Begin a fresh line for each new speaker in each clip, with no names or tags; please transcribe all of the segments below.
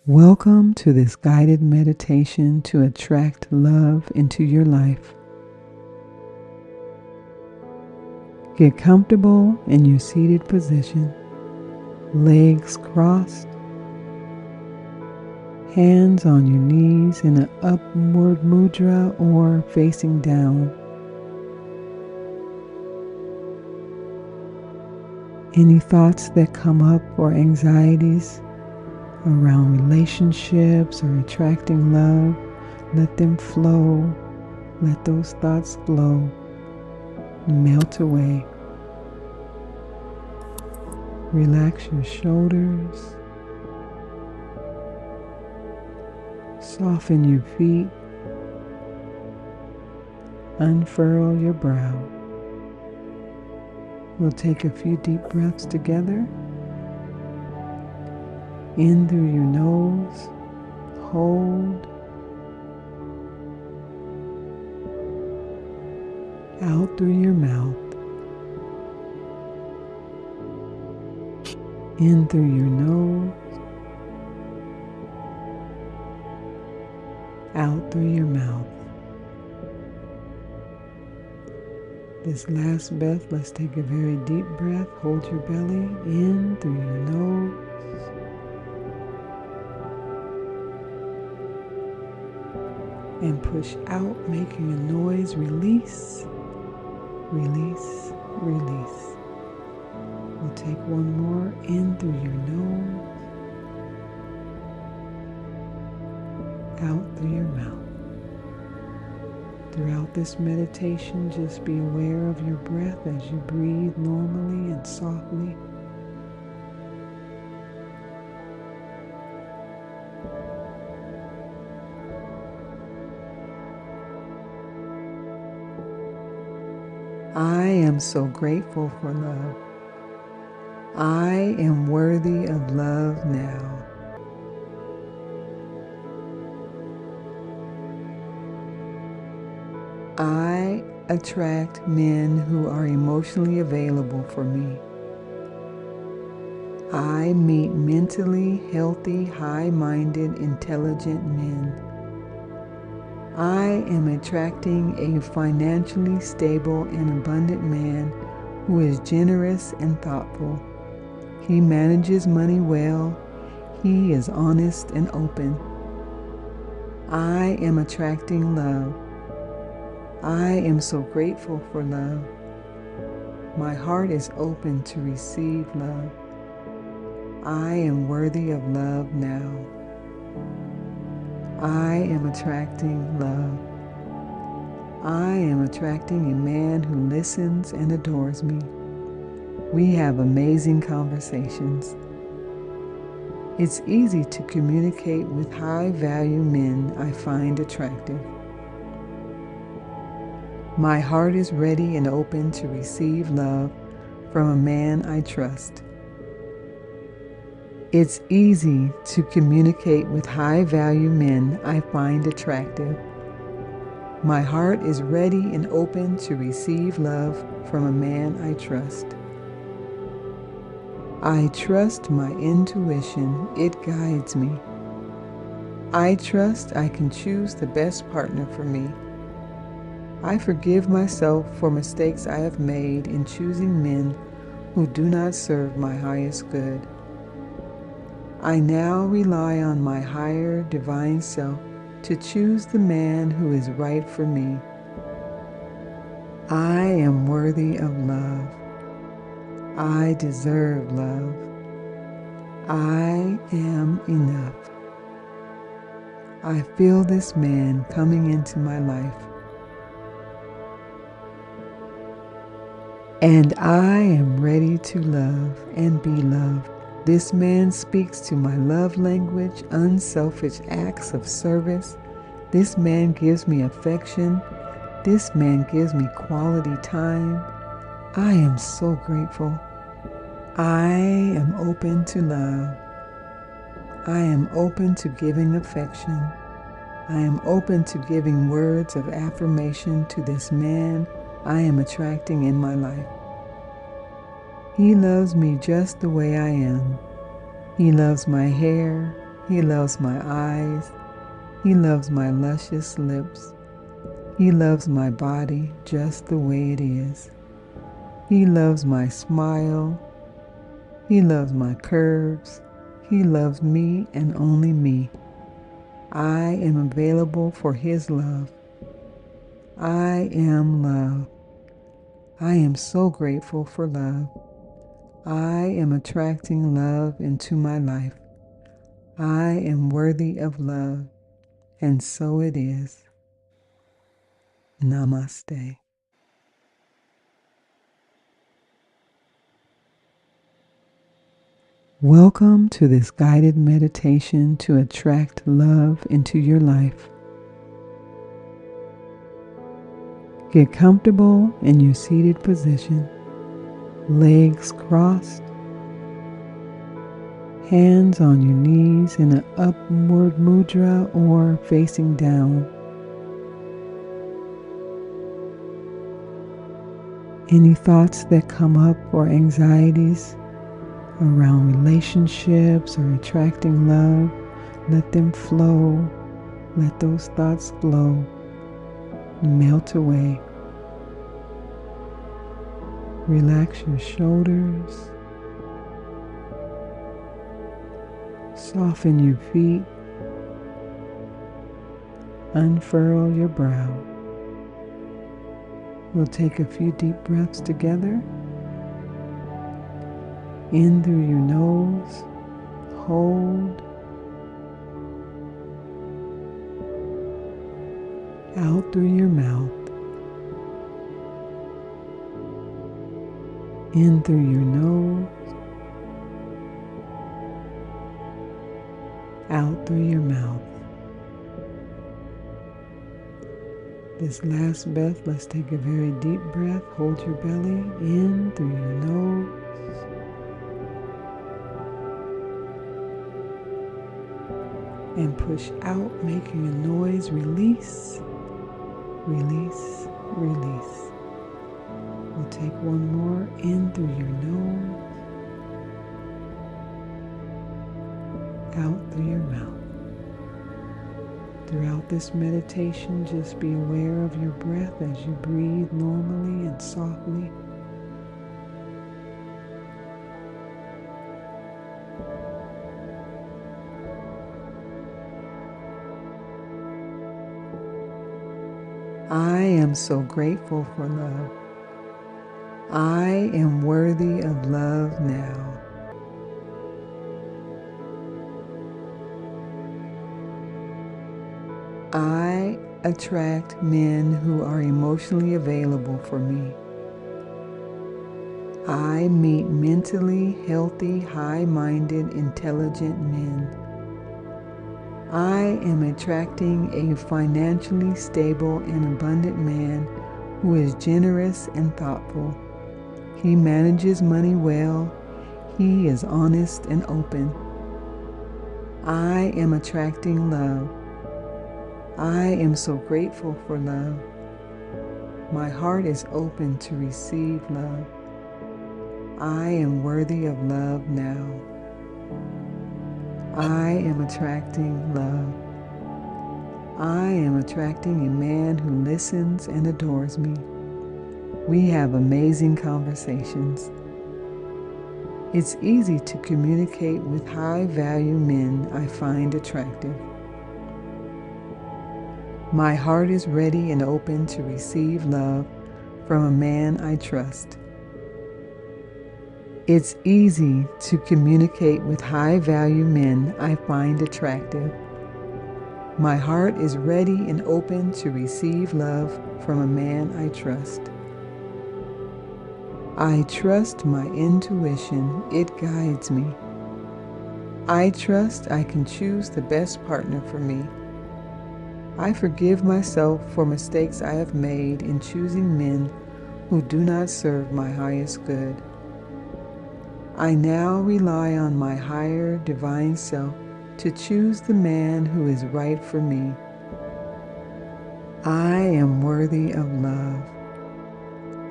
Welcome to this guided meditation to attract love into your life. Get comfortable in your seated position, legs crossed, hands on your knees in an upward mudra or facing down. Any thoughts that come up or anxieties around relationships or attracting love, let them flow. Let those thoughts flow, melt away. Relax your shoulders. Soften your feet. Unfurl your brow. We'll take a few deep breaths together. In through your nose, hold. Out through your mouth. In through your nose. Out through your mouth. This last breath, let's take a very deep breath. Hold your belly in through your nose. And push out, making a noise. Release, release, release. We'll take one more in through your nose. Out through your mouth. Throughout this meditation, just be aware of your breath as you breathe normally and softly. I am so grateful for love. I am worthy of love now. I attract men who are emotionally available for me. I meet mentally healthy, high-minded, intelligent men. I am attracting a financially stable and abundant man who is generous and thoughtful. He manages money well. He is honest and open. I am attracting love. I am so grateful for love. My heart is open to receive love. I am worthy of love now. I am attracting love. I am attracting a man who listens and adores me. We have amazing conversations. It's easy to communicate with high-value men I find attractive. My heart is ready and open to receive love from a man I trust. It's easy to communicate with high-value men I find attractive. My heart is ready and open to receive love from a man I trust. I trust my intuition. It guides me. I trust I can choose the best partner for me. I forgive myself for mistakes I have made in choosing men who do not serve my highest good. I now rely on my higher divine self to choose the man who is right for me. I am worthy of love. I deserve love. I am enough. I feel this man coming into my life. And I am ready to love and be loved. This man speaks to my love language, unselfish acts of service. This man gives me affection. This man gives me quality time. I am so grateful. I am open to love. I am open to giving affection. I am open to giving words of affirmation to this man I am attracting in my life. He loves me just the way I am. He loves my hair. He loves my eyes. He loves my luscious lips. He loves my body just the way it is. He loves my smile. He loves my curves. He loves me and only me. I am available for His love. I am love. I am so grateful for love. I am attracting love into my life. I am worthy of love, and so it is. Namaste. Welcome to this guided meditation to attract love into your life. Get comfortable in your seated position, legs crossed, hands on your knees in an upward mudra or facing down. Any thoughts that come up or anxieties around relationships or attracting love, let them flow. Let those thoughts flow, melt away. Relax your shoulders. Soften your feet. Unfurl your brow. We'll take a few deep breaths together. In through your nose, hold. Out through your mouth. In through your nose. Out through your mouth. This last breath, let's take a very deep breath. Hold your belly in through your nose. And push out, making a noise. Release, release, release. We'll take one more in through your nose, out through your mouth. Throughout this meditation, just be aware of your breath as you breathe normally and softly. I am so grateful for love. I am worthy of love now. I attract men who are emotionally available for me. I meet mentally healthy, high-minded, intelligent men. I am attracting a financially stable and abundant man who is generous and thoughtful. He manages money well. He is honest and open. I am attracting love. I am so grateful for love. My heart is open to receive love. I am worthy of love now. I am attracting love. I am attracting a man who listens and adores me. We have amazing conversations. It's easy to communicate with high-value men I find attractive. My heart is ready and open to receive love from a man I trust. It's easy to communicate with high-value men I find attractive. My heart is ready and open to receive love from a man I trust. I trust my intuition. It guides me. I trust I can choose the best partner for me. I forgive myself for mistakes I have made in choosing men who do not serve my highest good. I now rely on my higher divine self to choose the man who is right for me. I am worthy of love.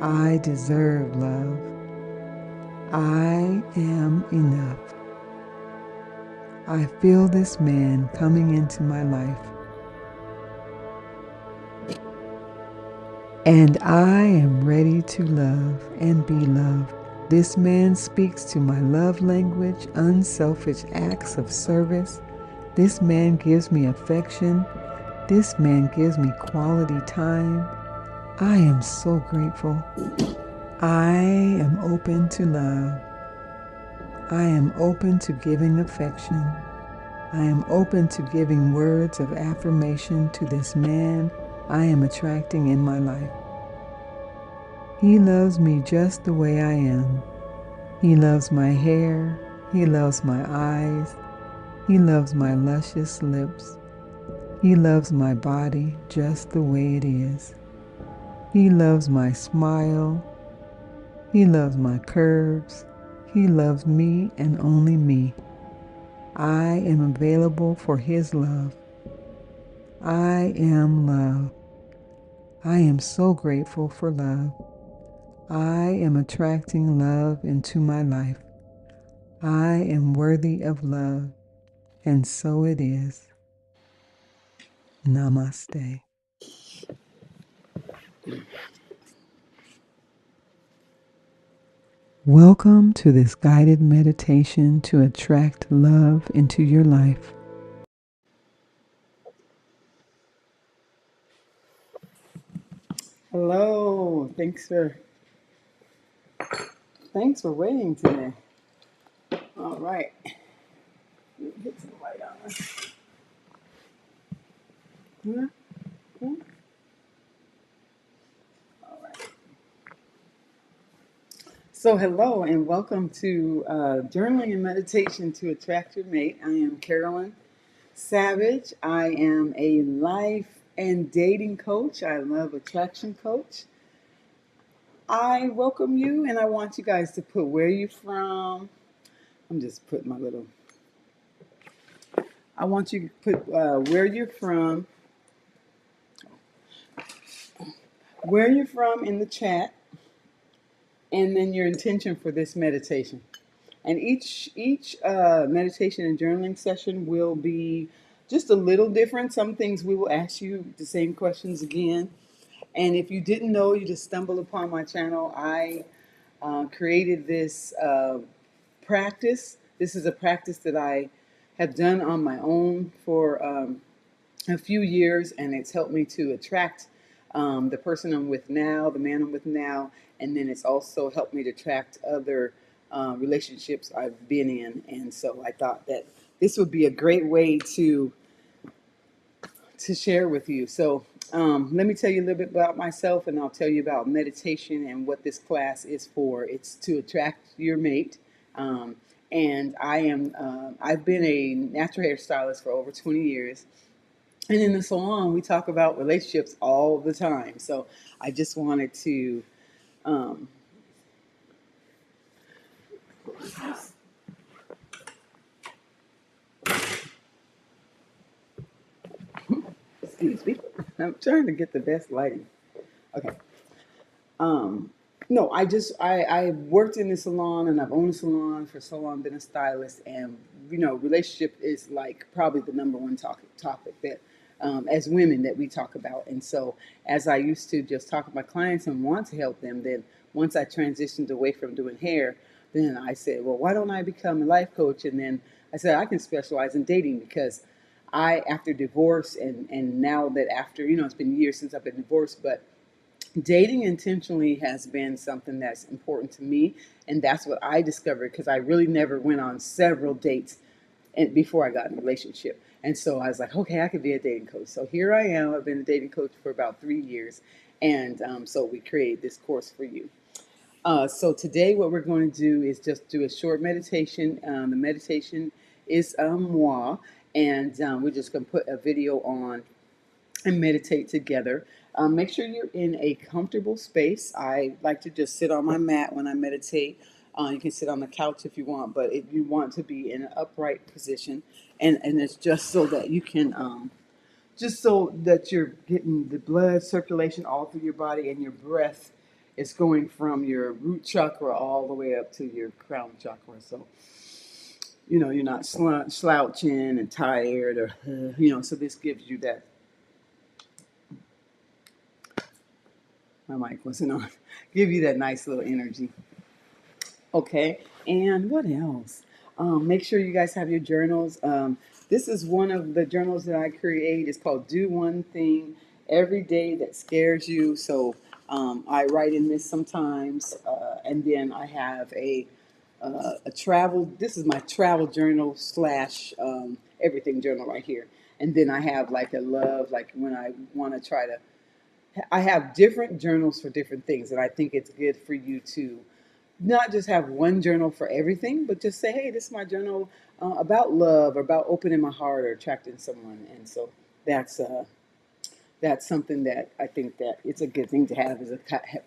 I deserve love. I am enough. I feel this man coming into my life, and I am ready to love and be loved. This man speaks to my love language, unselfish acts of service. This man gives me affection. This man gives me quality time. I am so grateful. I am open to love. I am open to giving affection. I am open to giving words of affirmation to this man I am attracting in my life. He loves me just the way I am. He loves my hair. He loves my eyes. He loves my luscious lips. He loves my body just the way it is. He loves my smile. He loves my curves. He loves me and only me. I am available for his love. I am love. I am so grateful for love. I am attracting love into my life. I am worthy of love, and so it is. Namaste. Welcome to this guided meditation to attract love into your life.
Hello. Thanks for waiting today. All right. Get some light on. Yeah. Yeah. All right. So hello and welcome to Journaling and Meditation to Attract Your Mate. I am Carolyn Savage. I am a life and dating coach. I love attraction coach. I welcome you and I want you guys to put where you're from. I'm just putting my little. I want you to put where you're from in the chat, and then your intention for this meditation. And each meditation and journaling session will be just a little different. Some things we will ask you the same questions again. And if you didn't know, you just stumbled upon my channel. I created this practice. This is a practice that I have done on my own for a few years, and it's helped me to attract the person I'm with now, the man I'm with now, and then it's also helped me to attract other relationships I've been in. And so I thought that this would be a great way to share with you. So let me tell you a little bit about myself, and I'll tell you about meditation and what this class is for. It's to attract your mate. And I've been a natural hairstylist for over 20 years. And in the salon, we talk about relationships all the time. So I just wanted to excuse me. I'm trying to get the best lighting. Okay. No, I worked in the salon and I've owned a salon for so long, been a stylist, and relationship is like probably the number one topic that as women that we talk about. And so as I used to just talk to my clients and want to help them, then once I transitioned away from doing hair, then I said, well, why don't I become a life coach? And then I said I can specialize in dating because after divorce and now that after, it's been years since I've been divorced, but dating intentionally has been something that's important to me, and that's what I discovered because I really never went on several dates before I got in a relationship. And so I was like, okay, I could be a dating coach. So here I am. I've been a dating coach for about 3 years, and so we created this course for you. So today what we're going to do is just do a short meditation. The meditation is moi, and we're just going to put a video on and meditate together. Make sure you're in a comfortable space. I like to just sit on my mat when I meditate. You can sit on the couch if you want, but if you want to be in an upright position, and it's just so that you can, just so that you're getting the blood circulation all through your body, and your breath is going from your root chakra all the way up to your crown chakra. So you're not slouching and tired, or so this gives you that. My mic wasn't on. Give you that nice little energy. Okay, and what else? Make sure you guys have your journals. This is one of the journals that I create. It's called Do One Thing Every Day That Scares You. So I write in this sometimes, and then I have a travel. This is my travel journal slash everything journal right here. And then I have like a love, like when I want to try to. I have different journals for different things, and I think it's good for you to not just have one journal for everything, but just say, hey, this is my journal about love, or about opening my heart, or attracting someone. And so that's uh, that's something that I think that it's a good thing to have, is a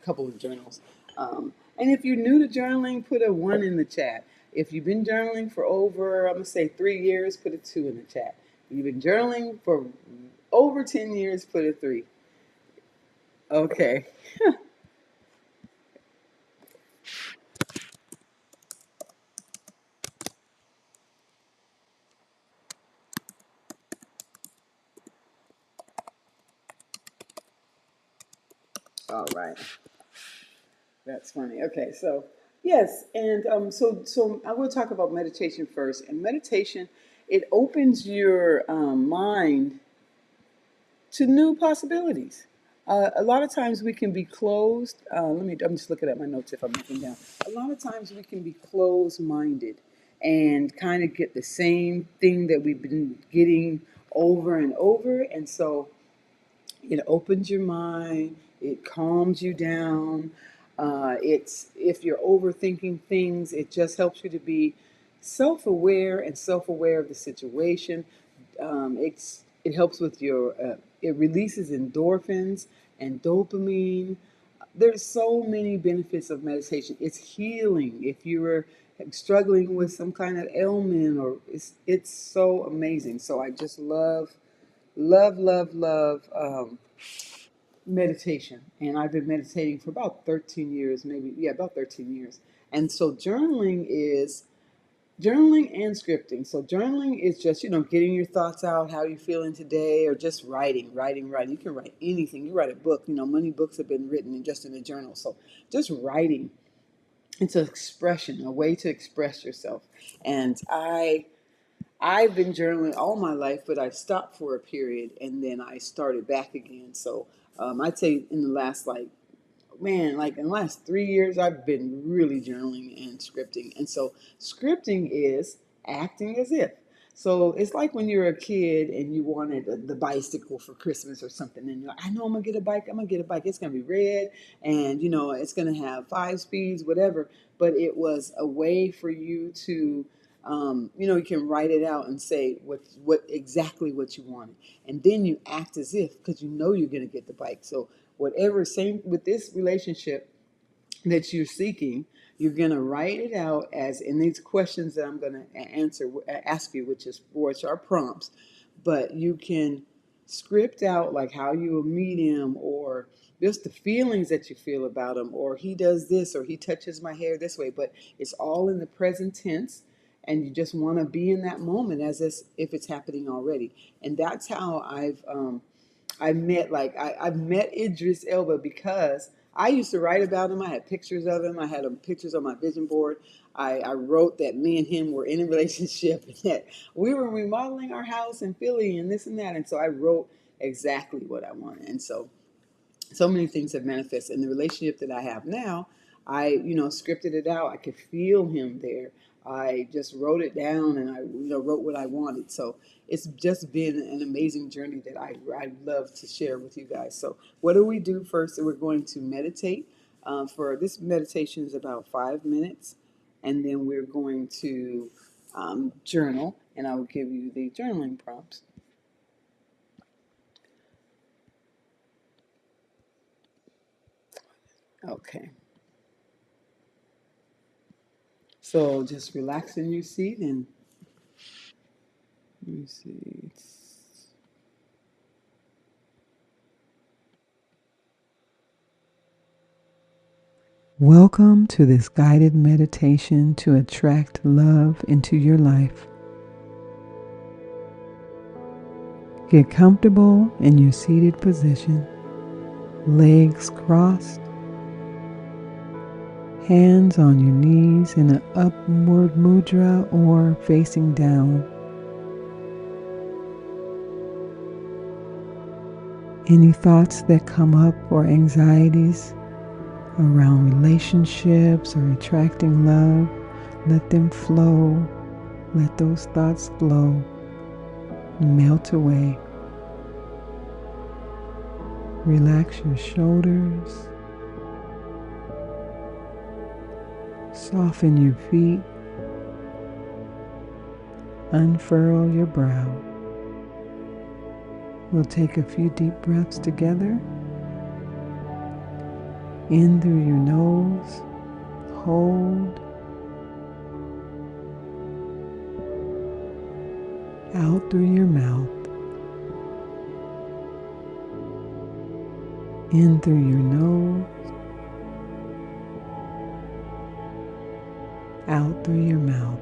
couple of journals. And if you're new to journaling, put a 1 in the chat. If you've been journaling for over, I'm gonna say 3 years, put a 2 in the chat. If you've been journaling for over 10 years, put a 3. Okay. All right. That's funny. Okay, so yes, and so I will talk about meditation first. And meditation, it opens your mind to new possibilities. A lot of times we can be closed. I'm just looking at my notes if I'm looking down. A lot of times we can be closed-minded and kind of get the same thing that we've been getting over and over. And so it opens your mind. It calms you down. It's if you're overthinking things, it just helps you to be self-aware and self-aware of the situation. It helps with your. It releases endorphins and dopamine. There's so many benefits of meditation. It's healing. If you're struggling with some kind of ailment, or it's so amazing. So I just love meditation. And I've been meditating for about 13 years, maybe, yeah, about 13 years. And so journaling and scripting. So journaling is just, getting your thoughts out, how you feeling today, or just writing. You can write anything. You write a book, many books have been written just in a journal. So just writing. It's an expression, a way to express yourself. And I've been journaling all my life, but I stopped for a period and then I started back again. So I'd say in the last, like in the last 3 years, I've been really journaling and scripting. And so scripting is acting as if. So it's like when you're a kid and you wanted the bicycle for Christmas or something, and you're like, I know I'm gonna get a bike. I'm gonna get a bike. It's gonna be red, and it's gonna have 5 speeds, whatever. But it was a way for you to, you can write it out and say what exactly what you wanted, and then you act as if, because you're gonna get the bike. So whatever, same with this relationship that you're seeking, you're going to write it out as in these questions that I'm going to ask you, which are prompts. But you can script out like how you will meet him, or just the feelings that you feel about him, or he does this, or he touches my hair this way. But it's all in the present tense, and you just want to be in that moment as if it's happening already. And that's how I've met Idris Elba, because I used to write about him. I had pictures of him. I had pictures on my vision board. I wrote that me and him were in a relationship, and that we were remodeling our house in Philly and this and that. And so I wrote exactly what I wanted. And so many things have manifested in the relationship that I have now. I, scripted it out. I could feel him there. I just wrote it down, and I, wrote what I wanted. So it's just been an amazing journey that I love to share with you guys. So what do we do first? We're going to meditate. For this meditation is about 5 minutes, and then we're going to journal, and I will give you the journaling prompts. Okay. So just relax in your seat, and let me see.
Welcome to this guided meditation to attract love into your life. Get comfortable in your seated position, legs crossed, hands on your knees in an upward mudra or facing down. Any thoughts that come up or anxieties around relationships or attracting love, let them flow. Let those thoughts flow, melt away. Relax your shoulders. Soften your feet. Unfurl your brow. We'll take a few deep breaths together. In through your nose, hold. Out through your mouth. In through your nose. Out through your mouth.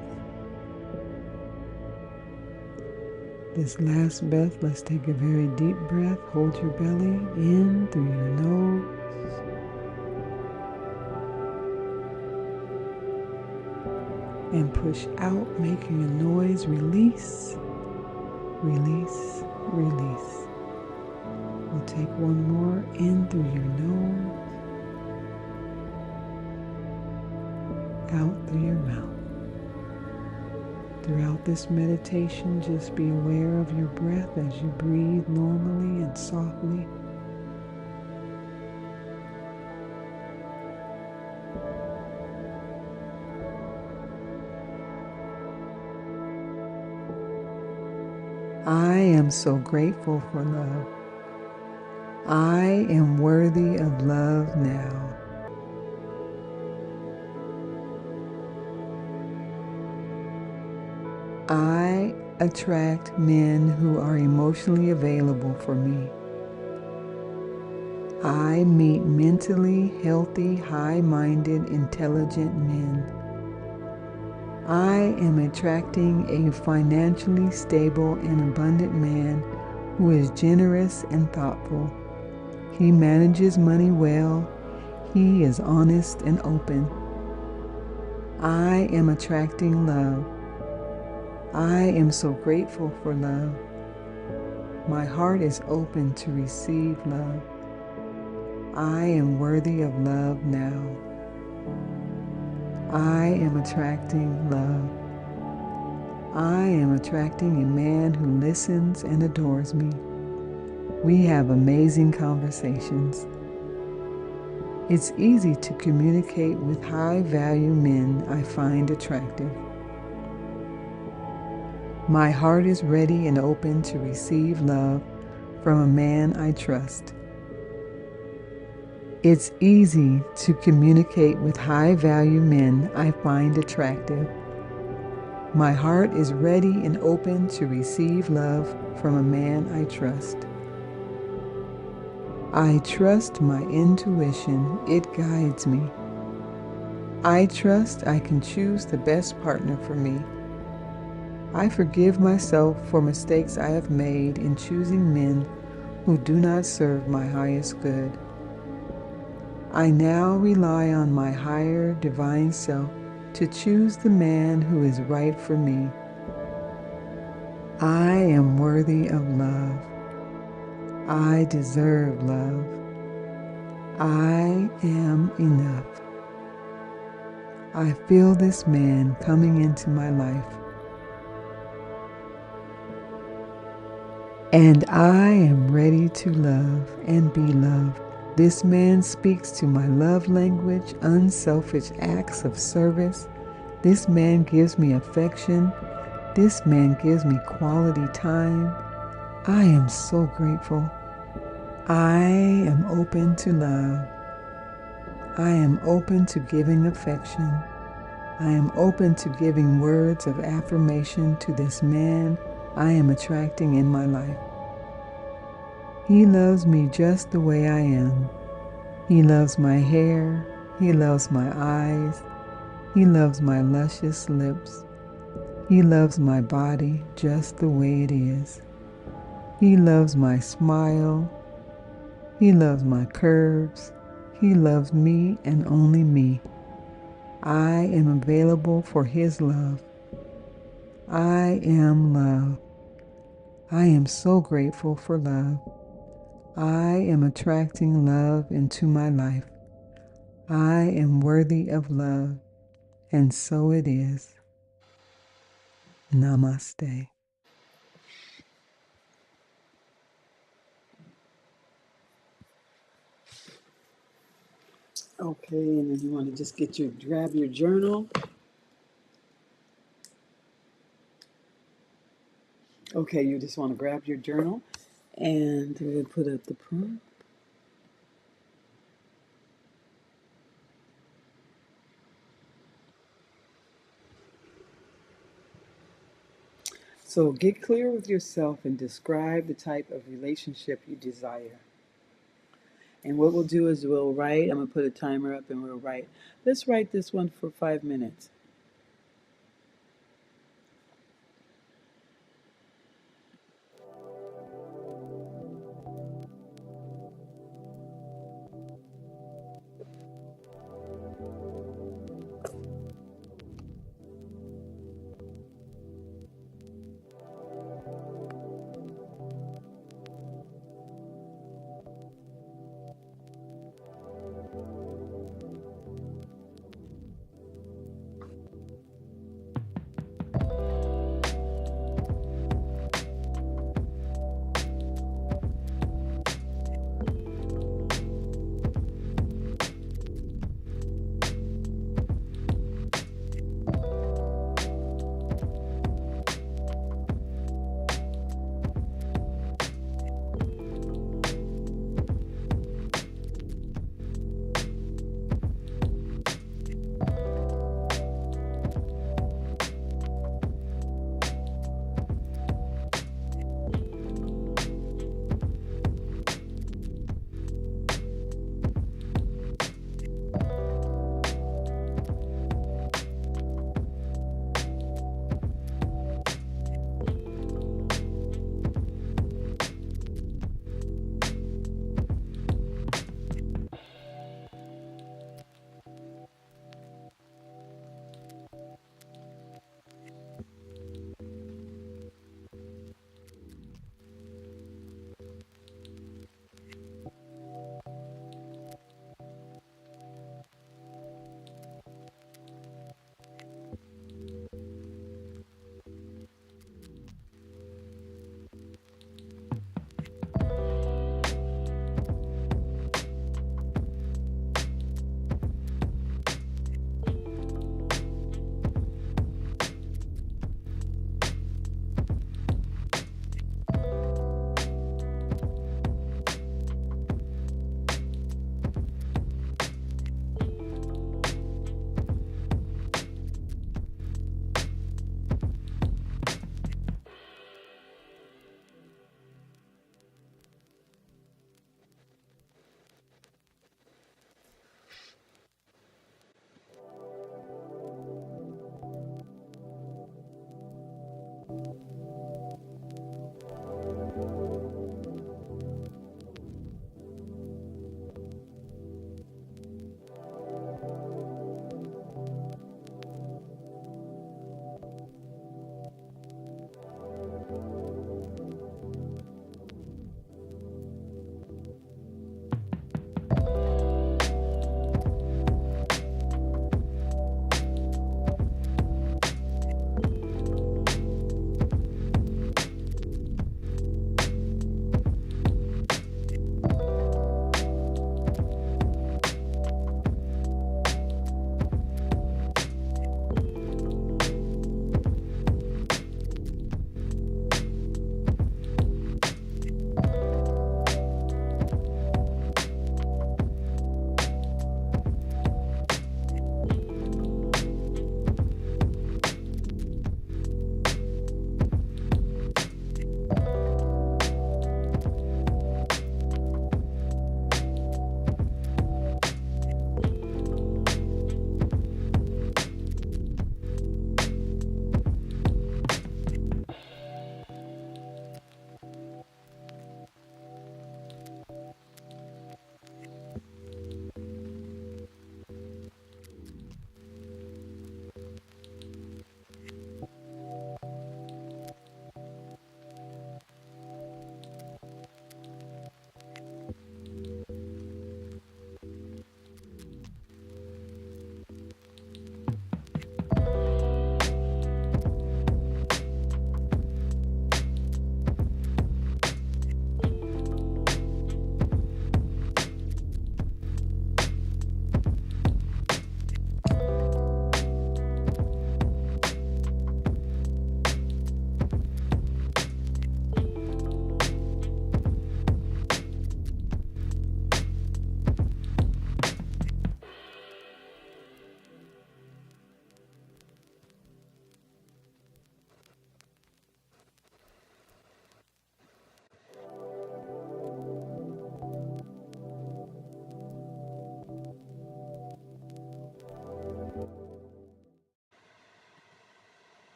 This last breath, let's take a very deep breath. Hold your belly in through your nose. And push out, making a noise. Release, release, release. We'll take one more in through your nose. Out through your mouth. Throughout this meditation, just be aware of your breath as you breathe normally and softly. I am so grateful for love. I am worthy of love now. I attract men who are emotionally available for me. I meet mentally healthy, high-minded, intelligent men. I am attracting a financially stable and abundant man who is generous and thoughtful. He manages money well. He is honest and open. I am attracting love. I am so grateful for love. My heart is open to receive love. I am worthy of love now. I am attracting love. I am attracting a man who listens and adores me. We have amazing conversations. It's easy to communicate with high-value men I find attractive. My heart is ready and open to receive love from a man I trust. It's easy to communicate with high-value men I find attractive. My heart is ready and open to receive love from a man I trust. I trust my intuition. It guides me. I trust I can choose the best partner for me. I forgive myself for mistakes I have made in choosing men who do not serve my highest good. I now rely on my higher divine self to choose the man who is right for me. I am worthy of love. I deserve love. I am enough. I feel this man coming into my life. And I am ready to love and be loved. This man speaks to my love language, unselfish acts of service. This man gives me affection. This man gives me quality time. I am so grateful. I am open to love. I am open to giving affection. I am open to giving words of affirmation to this man I am attracting in my life. He loves me just the way I am. He loves my hair, He loves my eyes. He loves my luscious lips. He loves my body just the way it is. He loves my smile. He loves my curves. He loves me and only me. I am available for His love. I am love. I am so grateful for love. I am attracting love into my life. I am worthy of love, and so it is. Namaste.
Okay, and then you want to just grab your journal. Okay, you just want to grab your journal and we're going to put up the prompt. So get clear with yourself and describe the type of relationship you desire. And what we'll do is we'll write, I'm going to put a timer up and we'll write. Let's write this one for 5 minutes.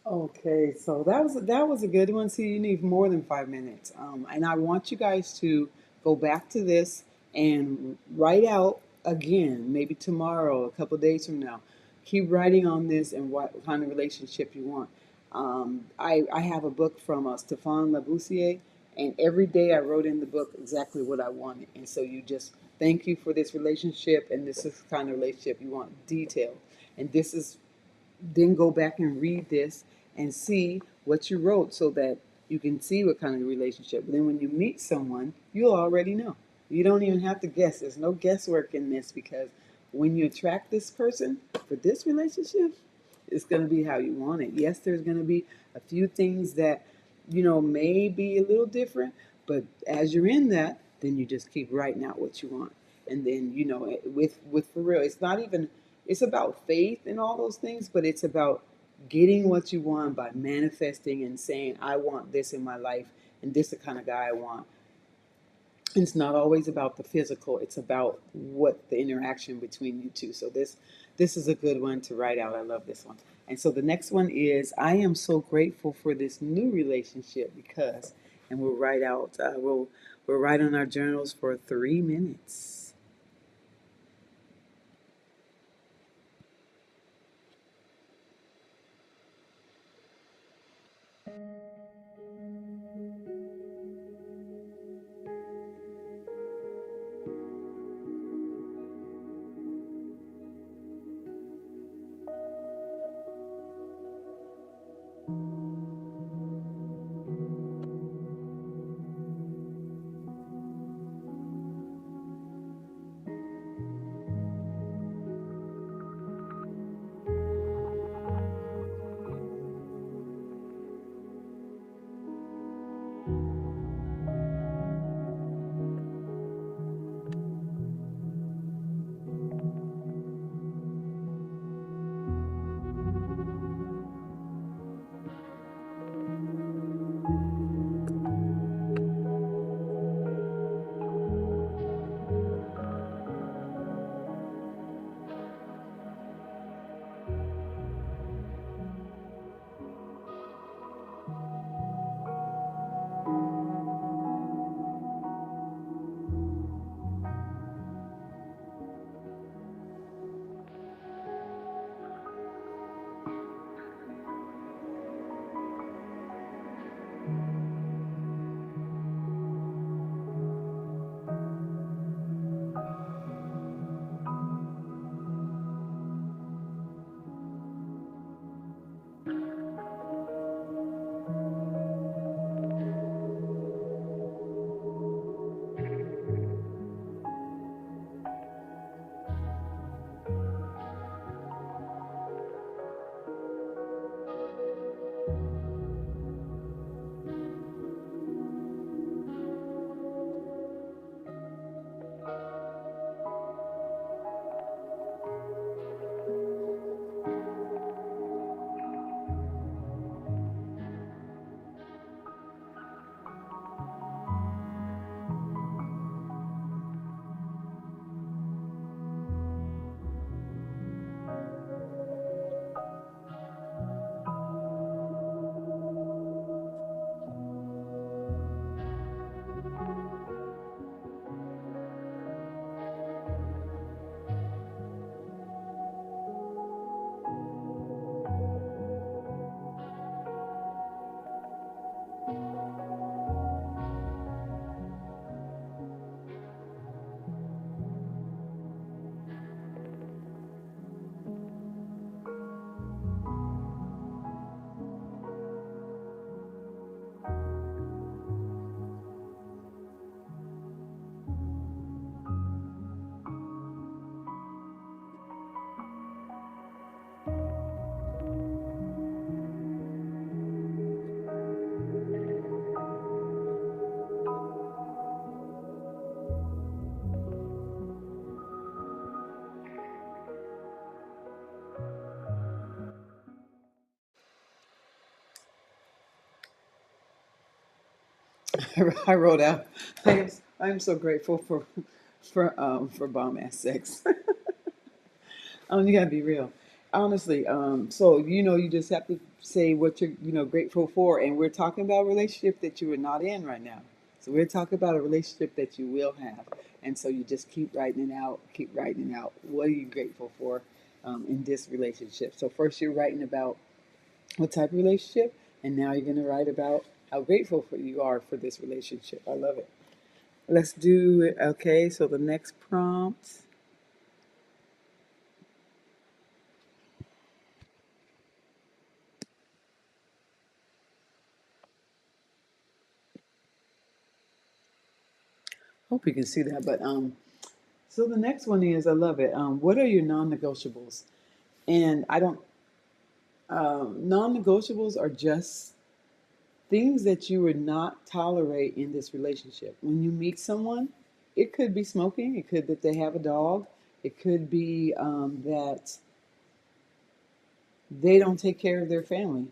Okay, so that was a good one. See, you need more than 5 minutes, and I want you guys to go back to this and write out again, maybe tomorrow, a couple days from now. Keep writing on this and what kind of relationship you want. I have a book from Stefan Labussier, and every day I wrote in the book exactly what I wanted. And so you just thank you for this relationship, and this is the kind of relationship you want, detail, and this is then go back and read this and see what you wrote so that you can see what kind of relationship. But then when you meet someone, you'll already know. You don't even have to guess. There's no guesswork in this because when you attract this person for this relationship, it's going to be how you want it. Yes, there's going to be a few things that, may be a little different, but as you're in that, then you just keep writing out what you want. And then, with for real, it's not even, it's about faith and all those things, but it's about getting what you want by manifesting and saying, I want this in my life, and this is the kind of guy I want. It's not always about the physical, it's about what the interaction between you two. So this is a good one to write out. I love this one. And so the next one is, I am so grateful for this new relationship because, and we'll write out, we'll write on our journals for 3 minutes. I wrote out, I'm so grateful for bomb ass sex. You gotta be real. honestly, so you just have to say what you're grateful for, and we're talking about a relationship that you are not in right now. So we're talking about a relationship that you will have, and so you just keep writing it out, keep writing it out. What are you grateful for in this relationship? So first you're writing about what type of relationship, and now you're going to write about how grateful you are for this relationship. I love it. Let's do it. Okay, so the next prompt. Hope you can see that, but so the next one is, I love it. What are your non-negotiables? And I don't. Non-negotiables are just things that you would not tolerate in this relationship. When you meet someone, it could be smoking. It could that they have a dog. It could be that they don't take care of their family.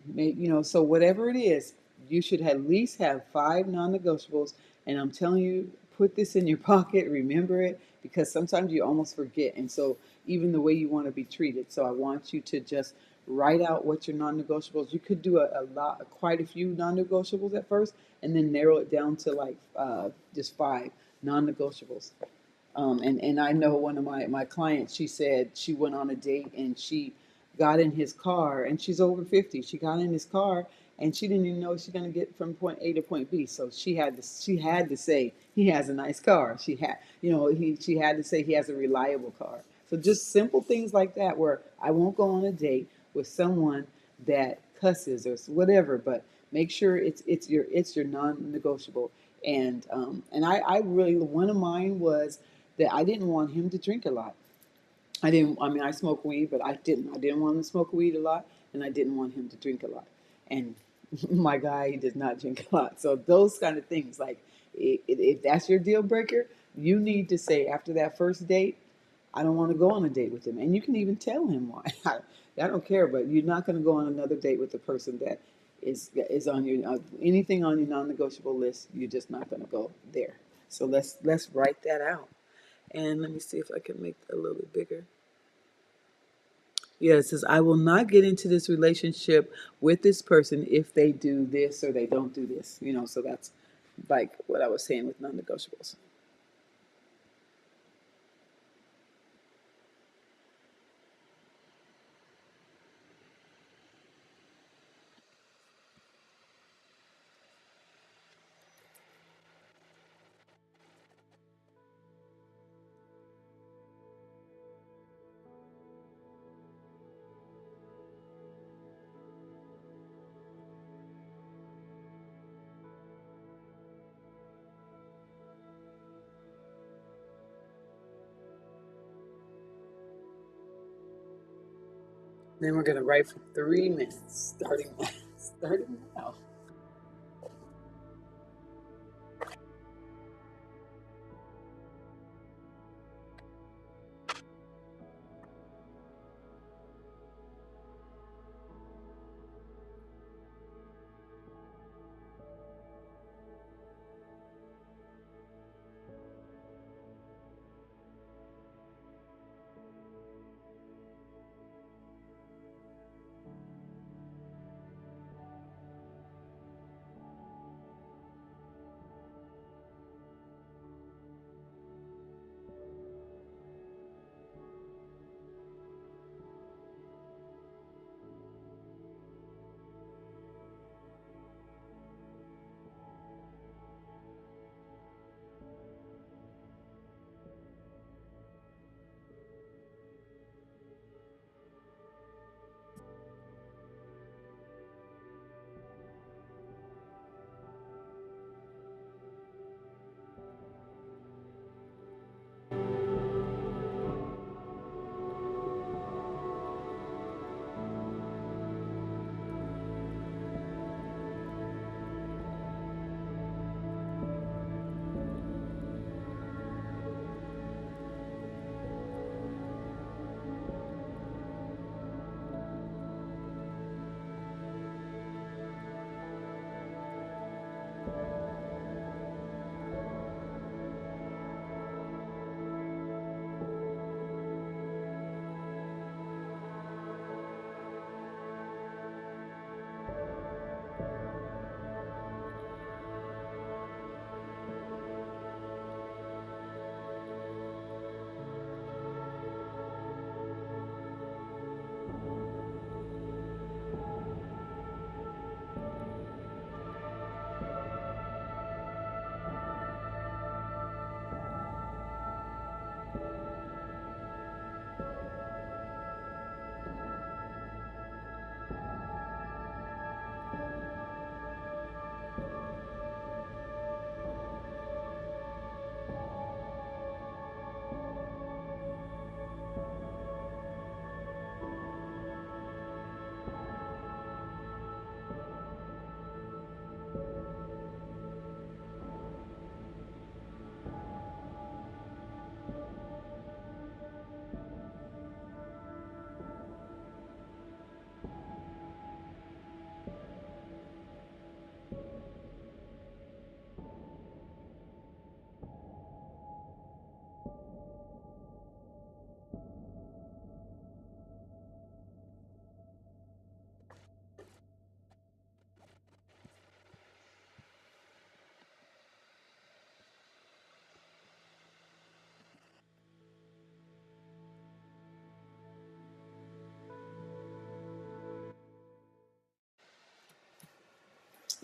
So whatever it is, you should at least have five non-negotiables. And I'm telling you, put this in your pocket, remember it, because sometimes you almost forget. And so even the way you want to be treated. So I want you to just write out what your non-negotiables. You could do quite a few non-negotiables at first, and then narrow it down to like just five non-negotiables. And I know one of my clients, she said she went on a date and she got in his car, and she's over 50. She got in his car and she didn't even know she's going to get from point A to point B. So she had to say he has a nice car. She had to say he has a reliable car. So just simple things like that, where I won't go on a date with someone that cusses or whatever, but make sure it's your non-negotiable. And I really, one of mine was that I didn't want him to drink a lot. I didn't. I mean, I smoke weed, but I didn't. I didn't want him to smoke weed a lot, and I didn't want him to drink a lot. And my guy, he does not drink a lot. So those kind of things, like if that's your deal breaker, you need to say after that first date, I don't want to go on a date with him, and you can even tell him why. I don't care, but you're not going to go on another date with a person that is on your anything on your non-negotiable list. You're just not going to go there. So let's write that out. And let me see if I can make it a little bit bigger. Yeah, it says, I will not get into this relationship with this person if they do this or they don't do this. So that's like what I was saying with non negotiables. Then we're going to write for 3 minutes, starting now.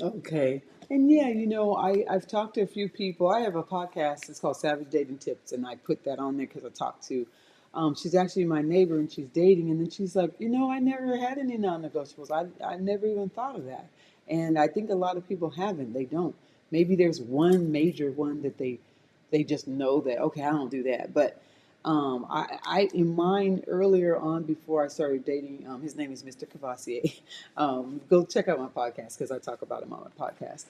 Okay. And yeah, I've talked to a few people. I have a podcast. It's called Savage Dating Tips, and I put that on there because I talked to. She's actually my neighbor, and she's dating. And then she's like, I never had any non-negotiables. I never even thought of that. And I think a lot of people haven't. They don't. Maybe there's one major one that they just know that, okay, I don't do that. But I in mine earlier on before I started dating, his name is Mr. Cavassier. Go check out my podcast because I talk about him on my podcast.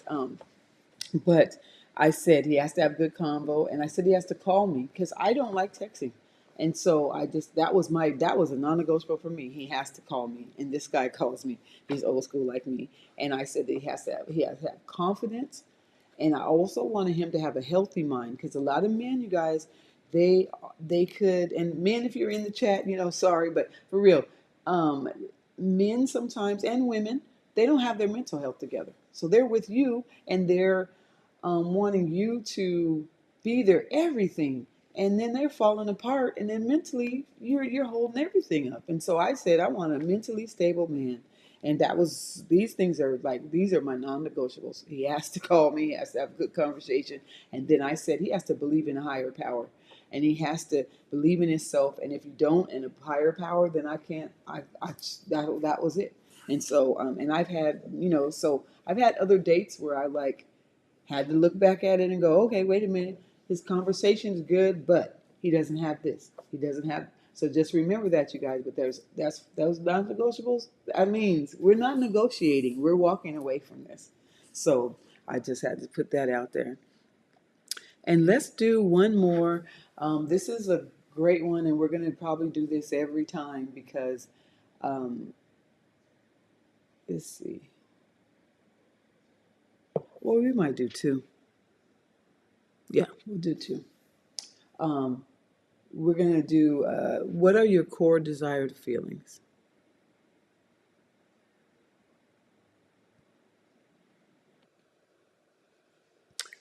But I said he has to have good convo, and I said he has to call me because I don't like texting. And so I just that was a non-negotiable for me. He has to call me, and this guy calls me. He's old school like me, and I said that he has to have confidence, and I also wanted him to have a healthy mind because a lot of men, you guys, they they could, and men, if you're in the chat, sorry, but for real, um, men sometimes and women, they don't have their mental health together. So they're with you and they're wanting you to be their everything, and then they're falling apart, and then mentally you're holding everything up. And so I said I want a mentally stable man, and that was these are my non-negotiables. He has to call me, he has to have a good conversation, and then I said he has to believe in a higher power, and he has to believe in himself. And if you don't, in a higher power, then I can't. That was it. And so, and I've had other dates where I had to look back at it and go, okay, wait a minute. His conversation's good, but he doesn't have this. He doesn't have. So just remember that, you guys. But that's those non-negotiables. That means we're not negotiating. We're walking away from this. So I just had to put that out there. And let's do one more. This is a great one, and we're going to probably do this every time because, um, let's see. Well, we might do two. Yeah, we'll do two. Um, we're going to do what are your core desired feelings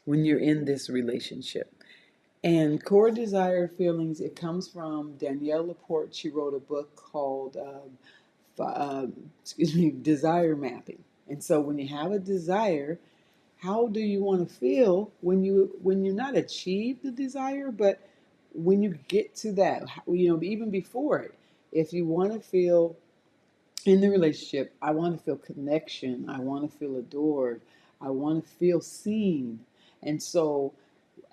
when you're in this relationship? And core desired feelings, it comes from Danielle Laporte. She wrote a book called, Desire Mapping. And so when you have a desire, how do you want to feel when you not achieve the desire, but when you get to that, even before it, if you want to feel in the relationship, I want to feel connection. I want to feel adored. I want to feel seen. And so,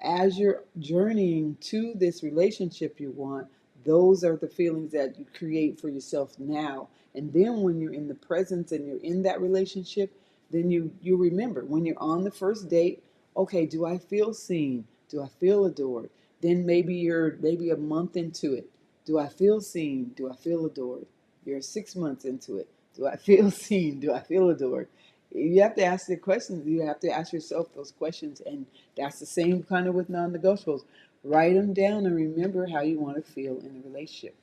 as you're journeying to this relationship you want, those are the feelings that you create for yourself now. And then when you're in the presence and you're in that relationship, then you remember when you're on the first date, okay, do I feel seen? Do I feel adored? Then maybe a month into it. Do I feel seen? Do I feel adored? You're 6 months into it. Do I feel seen? Do I feel adored? You have to ask the questions. You have to ask yourself those questions. And that's the same kind of with non negotiables. Write them down and remember how you want to feel in a relationship.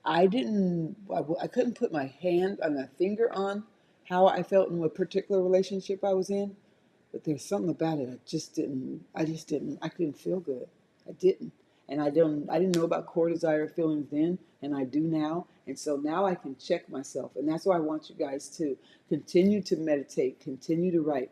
I couldn't put my hand on my finger on how I felt in a particular relationship I was in, but there's something about it. I couldn't feel good. I didn't. And I didn't know about core desire feelings then, and I do now. And so now I can check myself. And that's why I want you guys to continue to meditate, continue to write.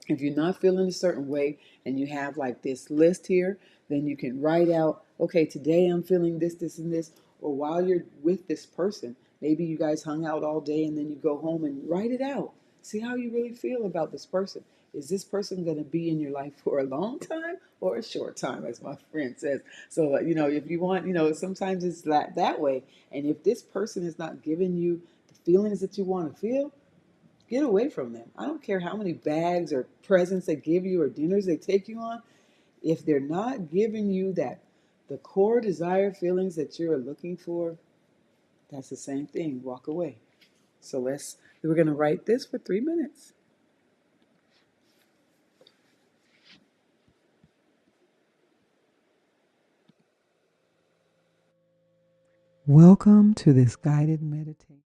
If you're not feeling a certain way and you have like this list here, then you can write out, okay, today I'm feeling this, this, and this. Or while you're with this person, maybe you guys hung out all day and then you go home and write it out. See how you really feel about this person. Is this person going to be in your life for a long time or a short time, as my friend says? So, if you want, sometimes it's that way. And if this person is not giving you the feelings that you want to feel, get away from them. I don't care how many bags or presents they give you or dinners they take you on. If they're not giving you the core desire feelings that you're looking for, that's the same thing. Walk away. So we're going to write this for 3 minutes.
Welcome to this guided meditation.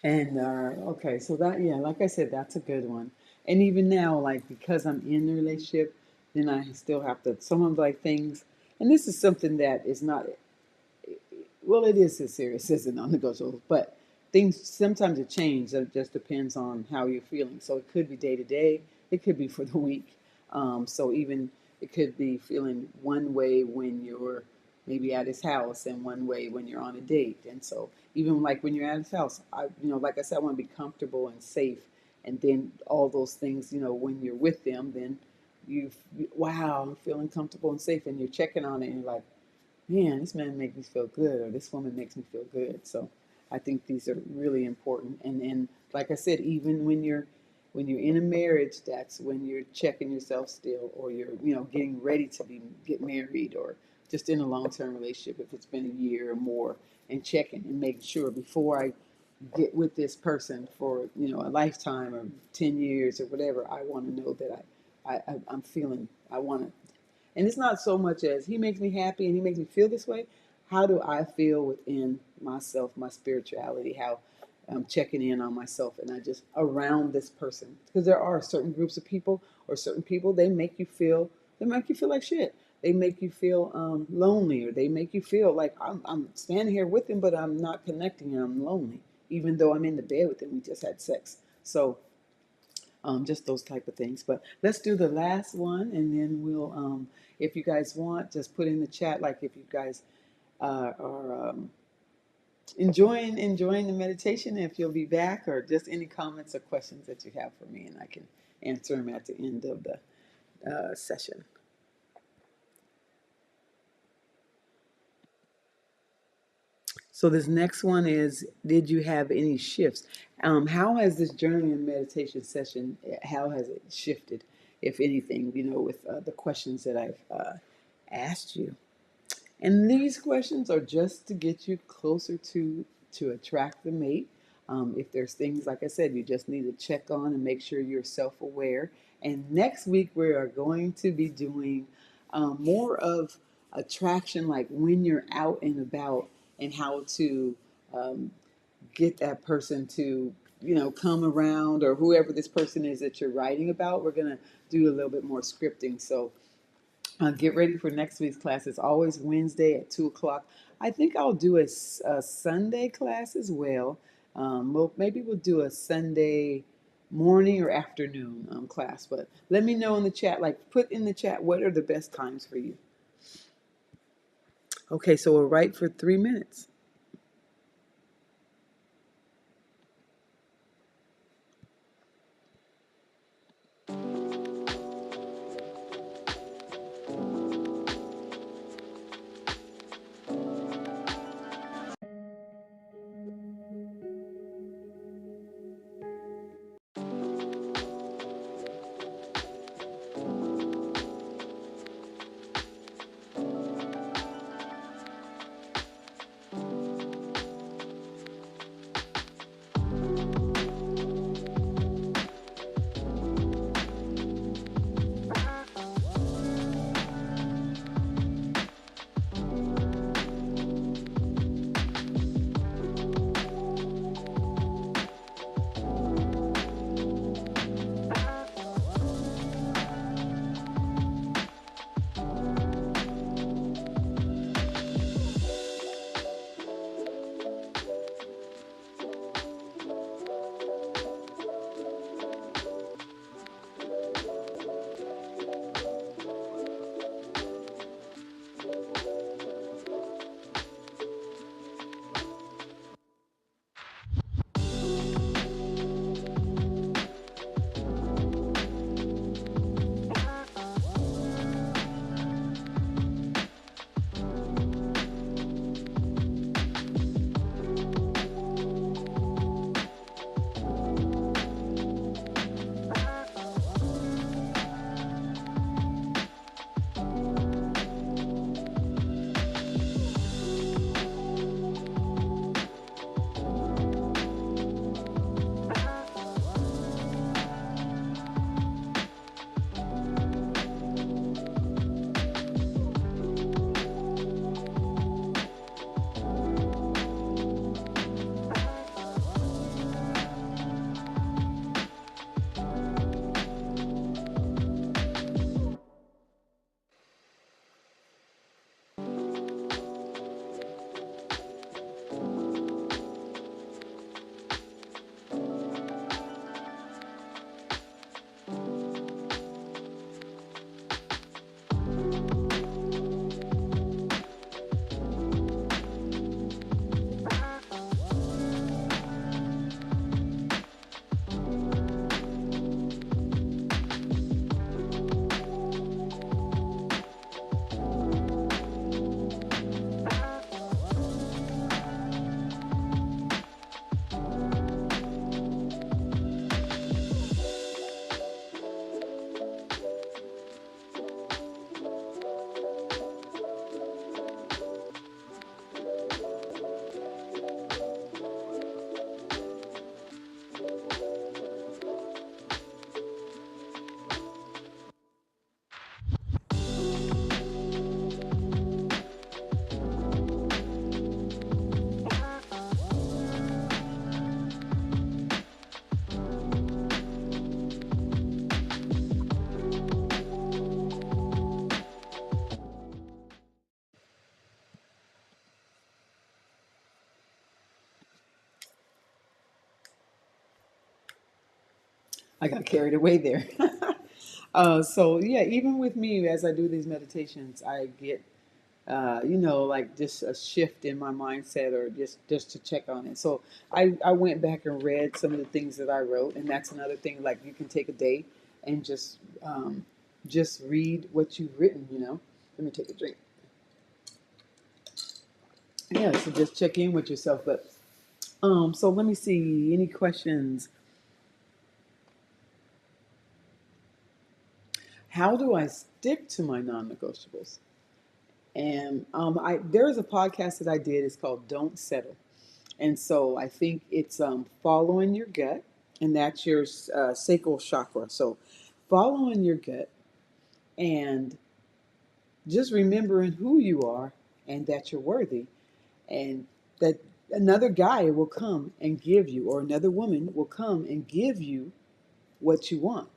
And okay, so that, yeah, like I said, that's a good one. And even now, like because I'm in the relationship, then I still have to some of like things. And this is something that is not, well, it is as serious as a non-negotiable, but things sometimes it changes. It just depends on how you're feeling. So it could be day to day. It could be for the week. So even it could be feeling one way when you're maybe at his house and one way when you're on a date. And so even like when you're at his house, like I said, I want to be comfortable and safe. And then all those things, when you're with them, then wow, I'm feeling comfortable and safe, and you're checking on it, and you're like, man, this man makes me feel good, or this woman makes me feel good. So I think these are really important. And like I said, even when you're in a marriage, that's when you're checking yourself still, or you're getting ready to get married, or just in a long-term relationship if it's been a year or more, and checking and making sure before I get with this person for a lifetime or 10 years or whatever. I want to know that I'm feeling, I want to, and it's not so much as he makes me happy and he makes me feel this way. How do I feel within myself, my spirituality, how I'm checking in on myself, and I just around this person, because there are certain groups of people or certain people, they make you feel like shit. They make you feel lonely, or they make you feel like I'm standing here with him, but I'm not connecting and I'm lonely, even though I'm in the bed with him. We just had sex. So just those type of things. But let's do the last one, and then we'll, if you guys want, just put in the chat, like if you guys are enjoying the meditation, if you'll be back, or just any comments or questions that you have for me, and I can answer them at the end of the session. So this next one is, did you have any shifts? How has this journey and meditation session, how has it shifted, if anything, with the questions that I've asked you? And these questions are just to get you closer to attract the mate. If there's things, like I said, you just need to check on and make sure you're self-aware. And next week we are going to be doing more of attraction, like when you're out and about, and how to um, get that person to come around, or whoever this person is that you're writing about. We're gonna do a little bit more scripting. So get ready for next week's class. It's always Wednesday at 2 o'clock. I think I'll do a Sunday class as well. Maybe we'll do a Sunday morning or afternoon class. But let me know in the chat, like put in the chat, what are the best times for you? Okay, so we'll write for 3 minutes. I got carried away there. So yeah, even with me, as I do these meditations, I get like just a shift in my mindset, or just to check on it. So I went back and read some of the things that I wrote, and that's another thing. Like, you can take a day and just read what you've written. Let me take a drink. Yeah, so just check in with yourself. But so let me see. Any questions? How do I stick to my non-negotiables? And there is a podcast that I did. It's called "Don't Settle," and so I think it's following your gut, and that's your sacral chakra. So following your gut and just remembering who you are and that you're worthy, and that another guy will come and give you, or another woman will come and give you what you want.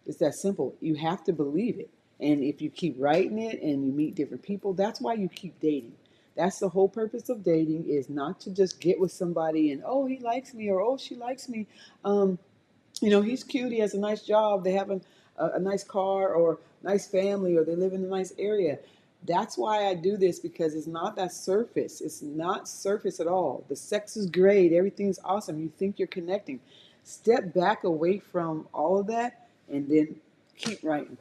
It's that simple. You have to believe it. And if you keep writing it and you meet different people, that's why you keep dating. That's the whole purpose of dating, is not to just get with somebody and, oh, he likes me, or oh, she likes me. Um, he's cute, he has a nice job, they have a nice car, or nice family, or they live in a nice area. That's why I do this, because it's not that surface. It's not surface at all. The sex is great, everything's awesome. You think you're connecting. Step back away from all of that, and then keep writing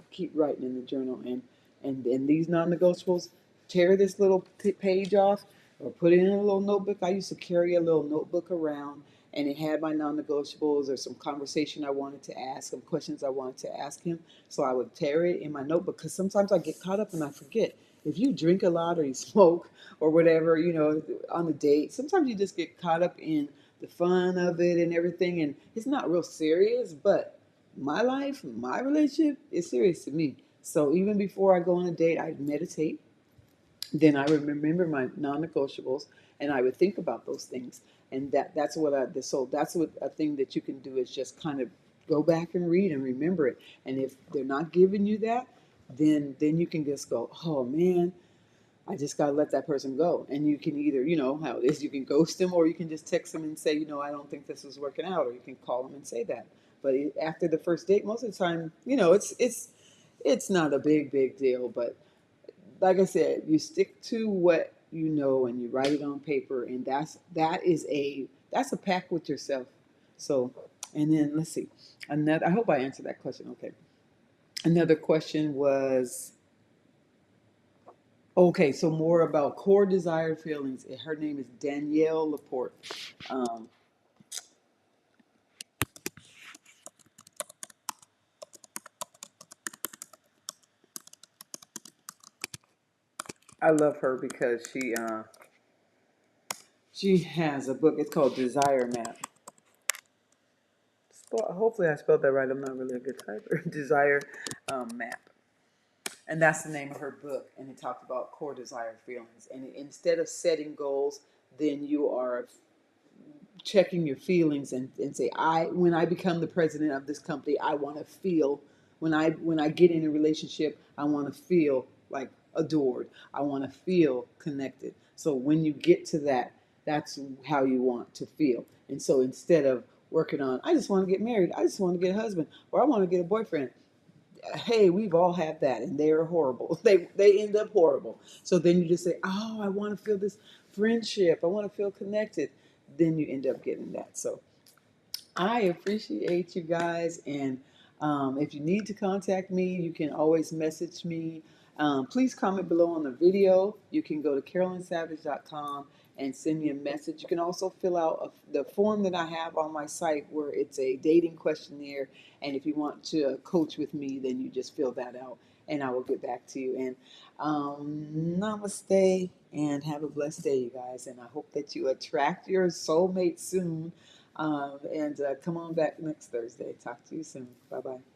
in the journal. And these non-negotiables, tear this little page off, or put it in a little notebook. I used to carry a little notebook around, and it had my non-negotiables, or some conversation I wanted to ask, some questions I wanted to ask him. So I would tear it in my notebook, because sometimes I get caught up and I forget. If you drink a lot, or you smoke, or whatever, on the date, sometimes you just get caught up in the fun of it and everything, and it's not real serious. But my life, my relationship is serious to me. So even before I go on a date, I meditate. Then I would remember my non-negotiables, and I would think about those things. And that's what so that's what a thing that you can do, is just kind of go back and read and remember it. And if they're not giving you that, then you can just go, oh man, I just gotta let that person go. And you can either, how it is, you can ghost them, or you can just text them and say, I don't think this is working out, or you can call them and say that. But after the first date, most of the time, it's not a big deal. But like I said, you stick to what you know, and you write it on paper, and that's a pact with yourself. So, and then let's see, another. I hope I answered that question. Okay, another question was, okay. So more about core desired feelings. Her name is Danielle Laporte. Um, I love her because she has a book. It's called Desire Map. Hopefully I spelled that right. I'm not really a good typer. Desire Map. And that's the name of her book. And it talked about core desire feelings. And instead of setting goals, then you are checking your feelings, and say, when I become the president of this company, I want to feel, when I get in a relationship, I want to feel like adored. I want to feel connected. So when you get to that, that's how you want to feel. And so instead of working on, I just want to get married, I just want to get a husband, or I want to get a boyfriend. Hey, we've all had that, and they are horrible. They end up horrible. So then you just say, oh, I want to feel this friendship, I want to feel connected. Then you end up getting that. So I appreciate you guys. And if you need to contact me, you can always message me. Please comment below on the video. You can go to carolynsavage.com and send me a message. You can also fill out the form that I have on my site, where it's a dating questionnaire. And if you want to coach with me, then you just fill that out, and I will get back to you. And namaste, and have a blessed day, you guys. And I hope that you attract your soulmate soon. And come on back next Thursday. Talk to you soon. Bye bye.